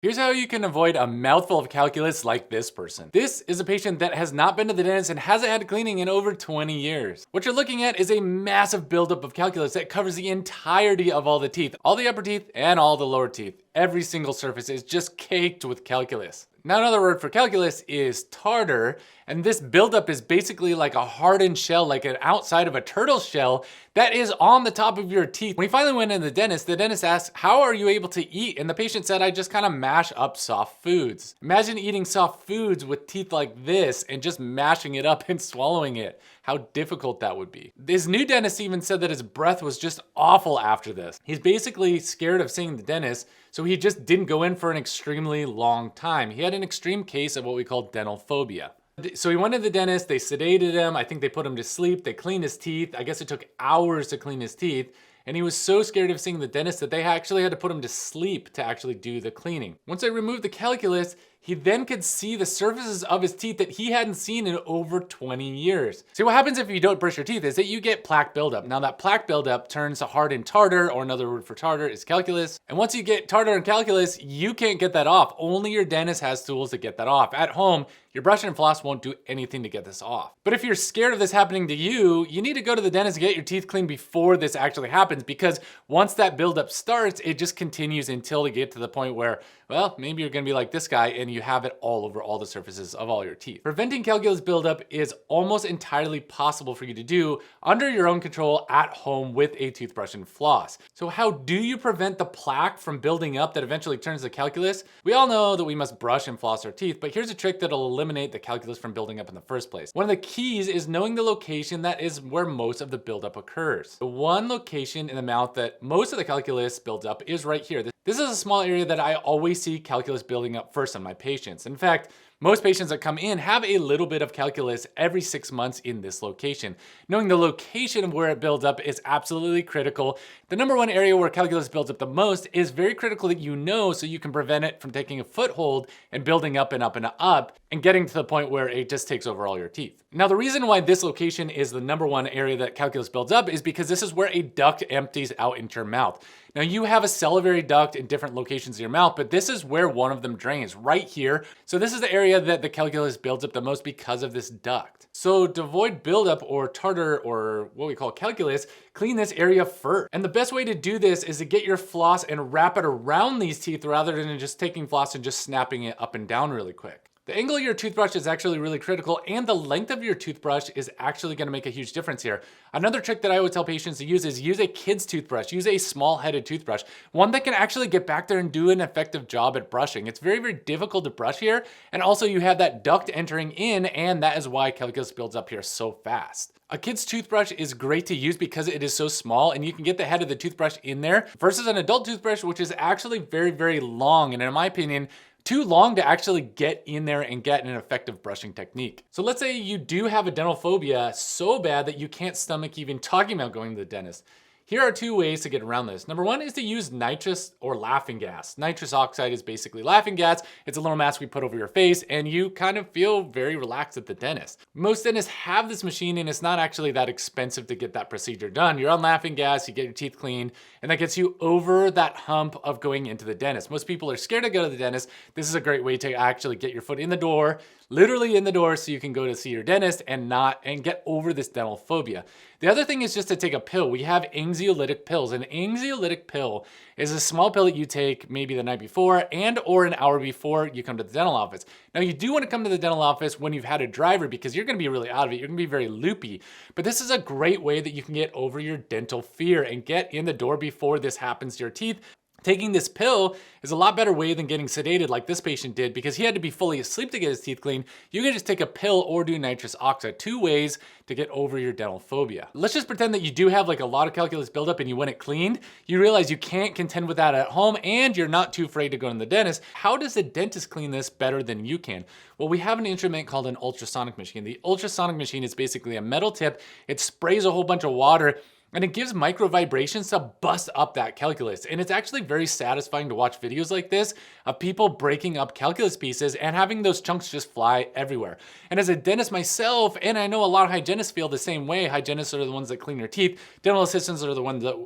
Here's how you can avoid a mouthful of calculus like this person. This is a patient that has not been to the dentist and hasn't had cleaning in over 20 years. What you're looking at is a massive buildup of calculus that covers the entirety of all the teeth, all the upper teeth and all the lower teeth. Every single surface is just caked with calculus. Now another word for calculus is tartar, and this buildup is basically like a hardened shell, like an outside of a turtle shell that is on the top of your teeth. When he finally went in the dentist asked, "How are you able to eat?" And the patient said, "I just kind of mash up soft foods." Imagine eating soft foods with teeth like this and just mashing it up and swallowing it. How difficult that would be. His new dentist even said that his breath was just awful after this. He's basically scared of seeing the dentist, so he just didn't go in for an extremely long time. He had an extreme case of what we call dental phobia. So he went to the dentist, they sedated him, I think they put him to sleep, they cleaned his teeth. I guess it took hours to clean his teeth. And he was so scared of seeing the dentist that they actually had to put him to sleep to actually do the cleaning. Once they removed the calculus, he then could see the surfaces of his teeth that he hadn't seen in over 20 years. See, what happens if you don't brush your teeth is that you get plaque buildup. Now that plaque buildup turns to hardened tartar, or another word for tartar is calculus. And once you get tartar and calculus, you can't get that off. Only your dentist has tools to get that off. At home, your brush and floss won't do anything to get this off. But if you're scared of this happening to you, you need to go to the dentist and get your teeth cleaned before this actually happens, because once that buildup starts, it just continues until you get to the point where, well, maybe you're gonna be like this guy and you have it all over all the surfaces of all your teeth. Preventing calculus buildup is almost entirely possible for you to do under your own control at home with a toothbrush and floss. So how do you prevent the plaque from building up that eventually turns to calculus? We all know that we must brush and floss our teeth, but here's a trick that'll eliminate the calculus from building up in the first place. One of the keys is knowing the location that is where most of the buildup occurs. The one location in the mouth that most of the calculus builds up is right here. This is a small area that I always see calculus building up first on my patients. In fact, most patients that come in have a little bit of calculus every 6 months in this location. Knowing the location of where it builds up is absolutely critical. The number one area where calculus builds up the most is very critical that you know, so you can prevent it from taking a foothold and building up and up and up and getting to the point where it just takes over all your teeth. Now, the reason why this location is the number one area that calculus builds up is because this is where a duct empties out into your mouth. Now, you have a salivary duct in different locations in your mouth, but this is where one of them drains, right here. So this is the area that the calculus builds up the most because of this duct. So to avoid buildup or tartar or what we call calculus, clean this area first. And the best way to do this is to get your floss and wrap it around these teeth rather than just taking floss and just snapping it up and down really quick. The angle of your toothbrush is actually really critical, and the length of your toothbrush is actually gonna make a huge difference here. Another trick that I would tell patients to use is use a kid's toothbrush. Use a small-headed toothbrush, one that can actually get back there and do an effective job at brushing. It's very, very difficult to brush here, and also you have that duct entering in, and that is why calculus builds up here so fast. A kid's toothbrush is great to use because it is so small and you can get the head of the toothbrush in there versus an adult toothbrush, which is actually very, very long, and in my opinion, too long to actually get in there and get an effective brushing technique. So let's say you do have a dental phobia so bad that you can't stomach even talking about going to the dentist. Here are two ways to get around this. Number one is to use nitrous or laughing gas. Nitrous oxide is basically laughing gas. It's a little mask we put over your face and you kind of feel very relaxed at the dentist. Most dentists have this machine and it's not actually that expensive to get that procedure done. You're on laughing gas, you get your teeth cleaned, and that gets you over that hump of going into the dentist. Most people are scared to go to the dentist. This is a great way to actually get your foot in the door, literally in the door, so you can go to see your dentist and get over this dental phobia. The other thing is just to take a pill. We have anxiolytic pills. An anxiolytic pill is a small pill that you take maybe the night before or an hour before you come to the dental office. Now, you do want to come to the dental office when you've had a driver because you're going to be really out of it. You're going to be very loopy. But this is a great way that you can get over your dental fear and get in the door before this happens to your teeth. Taking this pill is a lot better way than getting sedated like this patient did because he had to be fully asleep to get his teeth cleaned. You can just take a pill or do nitrous oxide. Two ways to get over your dental phobia. Let's just pretend that you do have like a lot of calculus buildup and you want it cleaned. You realize you can't contend with that at home and you're not too afraid to go to the dentist. How does the dentist clean this better than you can? Well, we have an instrument called an ultrasonic machine. The ultrasonic machine is basically a metal tip. It sprays a whole bunch of water and it gives micro vibrations to bust up that calculus. And it's actually very satisfying to watch videos like this of people breaking up calculus pieces and having those chunks just fly everywhere. And as a dentist myself, and I know a lot of hygienists feel the same way, hygienists are the ones that clean your teeth, dental assistants are the ones that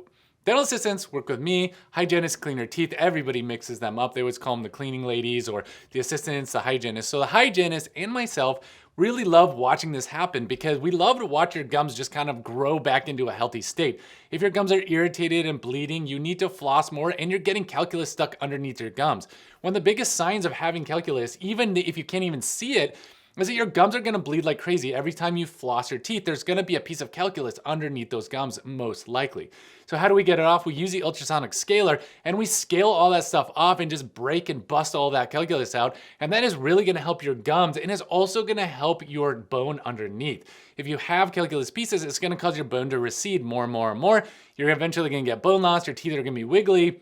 Dental assistants work with me, hygienists clean your teeth, everybody mixes them up. They always call them the cleaning ladies or the assistants, the hygienists. So the hygienist and myself really love watching this happen because we love to watch your gums just kind of grow back into a healthy state. If your gums are irritated and bleeding, you need to floss more and you're getting calculus stuck underneath your gums. One of the biggest signs of having calculus, even if you can't even see it, is that your gums are gonna bleed like crazy. Every time you floss your teeth, there's gonna be a piece of calculus underneath those gums, most likely. So how do we get it off? We use the ultrasonic scaler and we scale all that stuff off and just break and bust all that calculus out. And that is really gonna help your gums and is also gonna help your bone underneath. If you have calculus pieces, it's gonna cause your bone to recede more and more and more. You're eventually gonna get bone loss, your teeth are gonna be wiggly.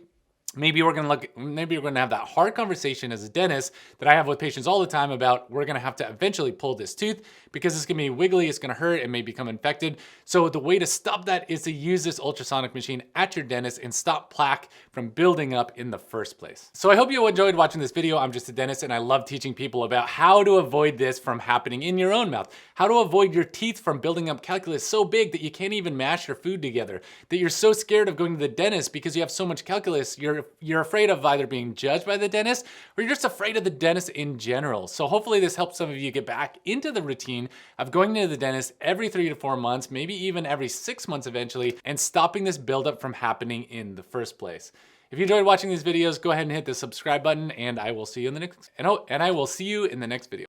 Maybe we're gonna have that hard conversation as a dentist that I have with patients all the time about we're gonna have to eventually pull this tooth because it's gonna be wiggly, it's gonna hurt, it may become infected. So the way to stop that is to use this ultrasonic machine at your dentist and stop plaque from building up in the first place. So I hope you enjoyed watching this video. I'm just a dentist and I love teaching people about how to avoid this from happening in your own mouth, how to avoid your teeth from building up calculus so big that you can't even mash your food together, that you're so scared of going to the dentist because you have so much calculus, you're afraid of either being judged by the dentist or you're just afraid of the dentist in general. So hopefully this helps some of you get back into the routine of going to the dentist every 3 to 4 months, maybe even every 6 months eventually, and stopping this buildup from happening in the first place. If you enjoyed watching these videos, go ahead and hit the subscribe button and I will see you in the next video.